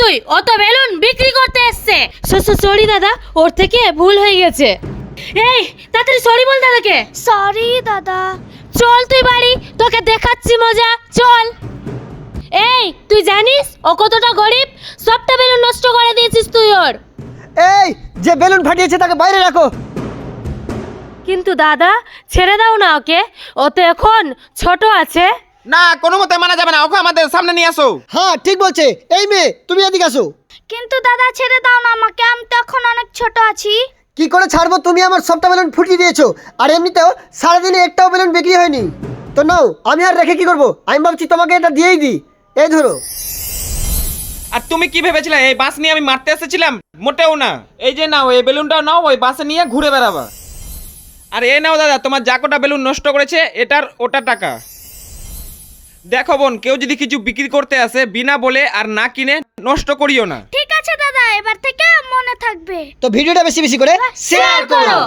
তুই অত বেলুন বিক্রি করতে এসছে। সরি দাদা, ওর থেকে ভুল হয়ে গেছে। এই তাড়াতাড়ি সরি বল দাদাকে। সরি দাদা। চল তুই বাড়ি, তোকে দেখাচ্ছি মজা, চল। এই তুই জানিস ও কতটা গরিব? সবটা বেলুন নষ্ট করে দিয়েছিস তুই ওর। এই যে বেলুন ফাটিয়েছে তাকে বাইরে রাখো। কিন্তু দাদা ছেড়ে দাও না ওকে, ও তো এখন ছোট আছে। না, কোনো মতে মানা যাবে না, ওকে আমাদের সামনে নিয়ে আসো। হ্যাঁ ঠিক বলছে। এই মেয়ে তুমি এদিকে আসো। কিন্তু দাদা ছেড়ে দাও না আমাকে, আমি তো এখন অনেক ছোট আছি। কি করে ছাড়বো? তুমি আমার সবটা বেলুন ফুটিয়ে দিয়েছো, আর এমনিতেও সারাদিনে একটাও বেলুন বিক্রি হয়নি। তো নাও, আমি আর রেখে কি করবো? আমি ভাবছি তোমাকে এটা দিয়েই দিই। এই ধরো। আর তুমি কি ভেবেছিলে এই বাস নিয়ে আমি মারতে এসেছিলাম? মোটেও না। এই যে নাও, এই বেলুনটাও নাও, ওই বাসে নিয়ে ঘুরে বেড়াবা। আর এই নাও দাদা, তোমার যা কটা বেলুন নষ্ট করেছে এটার ওটা টাকা। দেখো বোন, কেউ যদি কিছু বিক্রি করতে আসে বিনা বলে আর না কিনে নষ্ট করিও না। ঠিক আছে দাদা, এবার থেকে মনে থাকবে। তো ভিডিওটা বেশি বেশি করে শেয়ার করো।